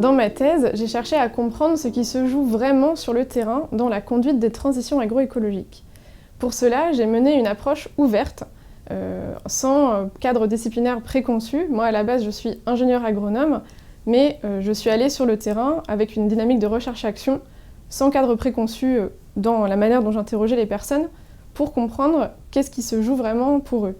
dans ma thèse, j'ai cherché à comprendre ce qui se joue vraiment sur le terrain dans la conduite des transitions agroécologiques. Pour cela, j'ai mené une approche ouverte, sans cadre disciplinaire préconçu. Moi, à la base, je suis ingénieure agronome, mais je suis allée sur le terrain avec une dynamique de recherche-action, sans cadre préconçu dans la manière dont j'interrogeais les personnes, pour comprendre qu'est-ce qui se joue vraiment pour eux.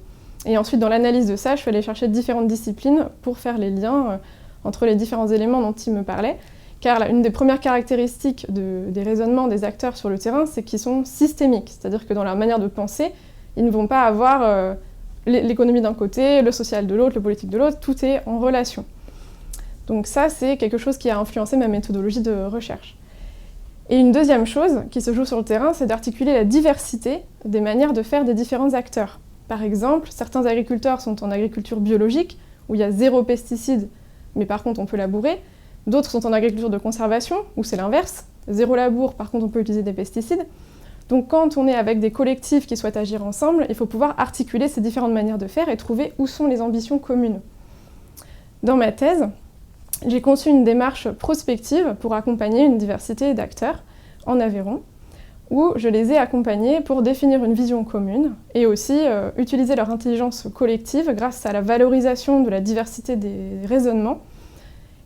Et ensuite, dans l'analyse de ça, je suis allée chercher différentes disciplines pour faire les liens entre les différents éléments dont ils me parlaient. Car une des premières caractéristiques des raisonnements des acteurs sur le terrain, c'est qu'ils sont systémiques. C'est-à-dire que dans leur manière de penser, ils ne vont pas avoir l'économie d'un côté, le social de l'autre, le politique de l'autre, tout est en relation. Donc ça, c'est quelque chose qui a influencé ma méthodologie de recherche. Et une deuxième chose qui se joue sur le terrain, c'est d'articuler la diversité des manières de faire des différents acteurs. Par exemple, certains agriculteurs sont en agriculture biologique, où il y a 0 pesticides, mais par contre on peut labourer. D'autres sont en agriculture de conservation, où c'est l'inverse, 0 labour, par contre on peut utiliser des pesticides. Donc quand on est avec des collectifs qui souhaitent agir ensemble, il faut pouvoir articuler ces différentes manières de faire et trouver où sont les ambitions communes. Dans ma thèse, j'ai conçu une démarche prospective pour accompagner une diversité d'acteurs en Aveyron, où je les ai accompagnés pour définir une vision commune et aussi utiliser leur intelligence collective grâce à la valorisation de la diversité des raisonnements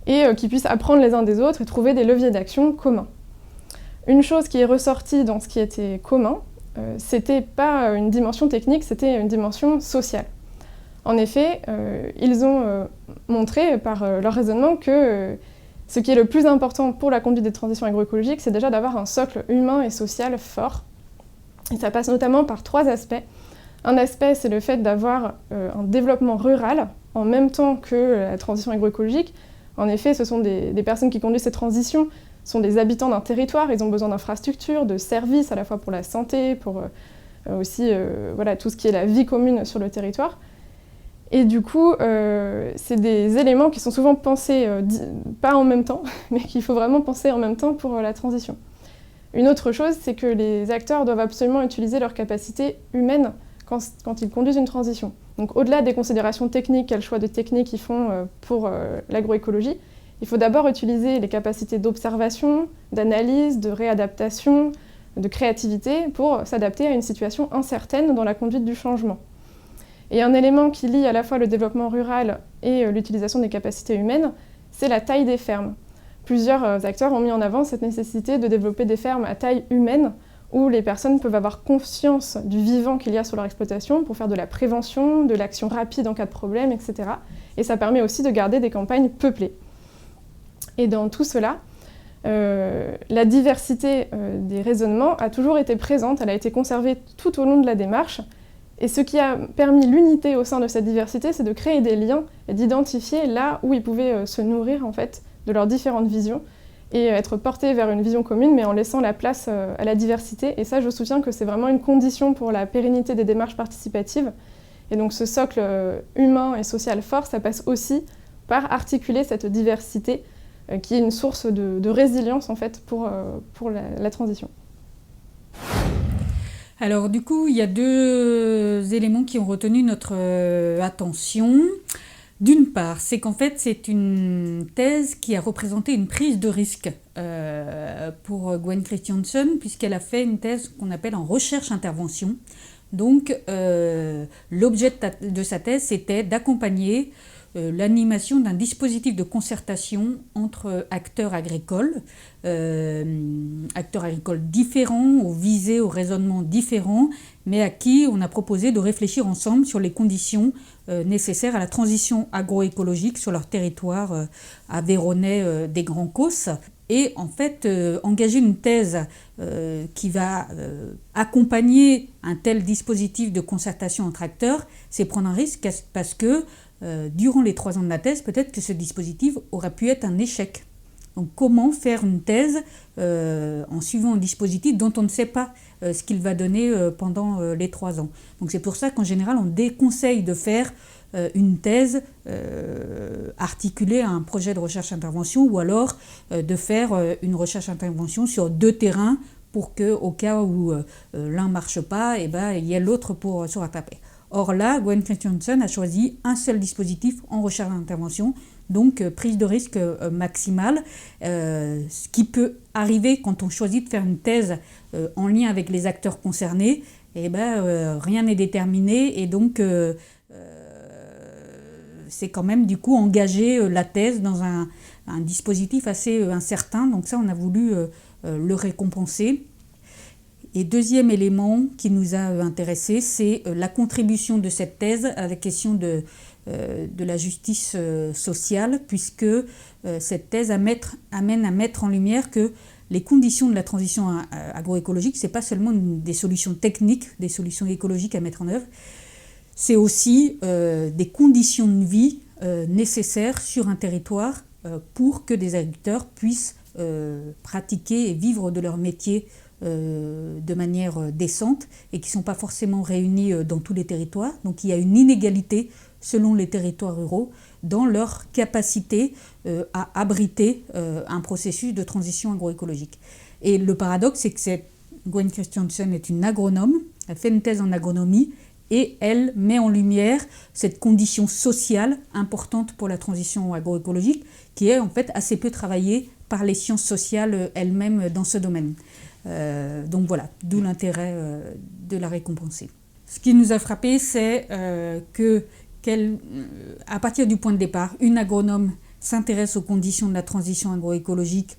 et qu'ils puissent apprendre les uns des autres et trouver des leviers d'action communs. Une chose qui est ressortie dans ce qui était commun, c'était pas une dimension technique, c'était une dimension sociale. En effet, ils ont montré par leur raisonnement que ce qui est le plus important pour la conduite des transitions agroécologiques, c'est déjà d'avoir un socle humain et social fort. Et ça passe notamment par 3 aspects. Un aspect, c'est le fait d'avoir un développement rural en même temps que la transition agroécologique. En effet, ce sont des personnes qui conduisent ces transitions, sont des habitants d'un territoire, ils ont besoin d'infrastructures, de services, à la fois pour la santé, pour aussi voilà, tout ce qui est la vie commune sur le territoire. Et du coup, c'est des éléments qui sont souvent pensés, pas en même temps, mais qu'il faut vraiment penser en même temps pour la transition. Une autre chose, c'est que les acteurs doivent absolument utiliser leurs capacités humaines quand ils conduisent une transition. Donc au-delà des considérations techniques, quel choix de techniques ils font pour l'agroécologie, il faut d'abord utiliser les capacités d'observation, d'analyse, de réadaptation, de créativité pour s'adapter à une situation incertaine dans la conduite du changement. Et un élément qui lie à la fois le développement rural et l'utilisation des capacités humaines, c'est la taille des fermes. Plusieurs acteurs ont mis en avant cette nécessité de développer des fermes à taille humaine, où les personnes peuvent avoir conscience du vivant qu'il y a sur leur exploitation pour faire de la prévention, de l'action rapide en cas de problème, etc. Et ça permet aussi de garder des campagnes peuplées. Et dans tout cela, la diversité des raisonnements a toujours été présente, elle a été conservée tout au long de la démarche. Et ce qui a permis l'unité au sein de cette diversité, c'est de créer des liens et d'identifier là où ils pouvaient se nourrir en fait, de leurs différentes visions et être portés vers une vision commune, mais en laissant la place à la diversité. Et ça, je soutiens que c'est vraiment une condition pour la pérennité des démarches participatives. Et donc ce socle humain et social fort, ça passe aussi par articuler cette diversité qui est une source de résilience en fait, pour la transition. Alors du coup, il y a 2 éléments qui ont retenu notre attention. D'une part, c'est qu'en fait, c'est une thèse qui a représenté une prise de risque pour Gwen Christiansen, puisqu'elle a fait une thèse qu'on appelle en recherche-intervention. Donc, l'objet de sa thèse, c'était d'accompagner l'animation d'un dispositif de concertation entre acteurs agricoles différents, aux visées, aux raisonnements différents, mais à qui on a proposé de réfléchir ensemble sur les conditions nécessaires à la transition agroécologique sur leur territoire aveyronnais des Grands Causses. Et en fait, engager une thèse qui va accompagner un tel dispositif de concertation entre acteurs, c'est prendre un risque parce que durant les 3 ans de la thèse, peut-être que ce dispositif aurait pu être un échec. Donc comment faire une thèse en suivant un dispositif dont on ne sait pas ce qu'il va donner pendant les 3 ans. Donc c'est pour ça qu'en général, on déconseille de faire une thèse articulée à un projet de recherche-intervention ou alors de faire une recherche-intervention sur 2 terrains pour qu'au cas où l'un ne marche pas, il y ait l'autre pour se rattraper. Or là, Gwen Christiansen a choisi un seul dispositif en recherche d'intervention, donc prise de risque maximale, ce qui peut arriver quand on choisit de faire une thèse en lien avec les acteurs concernés. Eh ben, rien n'est déterminé et donc c'est quand même du coup engager la thèse dans un dispositif assez incertain. Donc ça, on a voulu le récompenser. Et deuxième élément qui nous a intéressés, c'est la contribution de cette thèse à la question de la justice sociale, puisque cette thèse amène à mettre en lumière que les conditions de la transition agroécologique, ce n'est pas seulement des solutions techniques, des solutions écologiques à mettre en œuvre, c'est aussi des conditions de vie nécessaires sur un territoire pour que des agriculteurs puissent pratiquer et vivre de leur métier de manière décente et qui ne sont pas forcément réunis dans tous les territoires. Donc il y a une inégalité selon les territoires ruraux dans leur capacité à abriter un processus de transition agroécologique. Et le paradoxe, c'est que Gwen Christiansen est une agronome, elle fait une thèse en agronomie et elle met en lumière cette condition sociale importante pour la transition agroécologique qui est en fait assez peu travaillée par les sciences sociales elles-mêmes dans ce domaine. Donc voilà, d'où l'intérêt de la récompenser. Ce qui nous a frappé, c'est qu'à partir du point de départ, une agronome s'intéresse aux conditions de la transition agroécologique,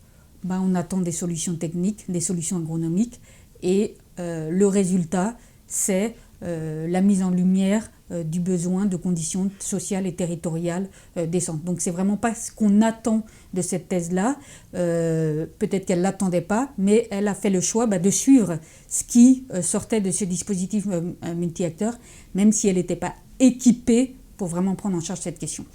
on attend des solutions techniques, des solutions agronomiques, et le résultat, c'est la mise en lumière du besoin de conditions sociales et territoriales décentes. Donc c'est vraiment pas ce qu'on attend de cette thèse-là, peut-être qu'elle ne l'attendait pas, mais elle a fait le choix de suivre ce qui sortait de ce dispositif multi-acteurs, même si elle n'était pas équipée pour vraiment prendre en charge cette question.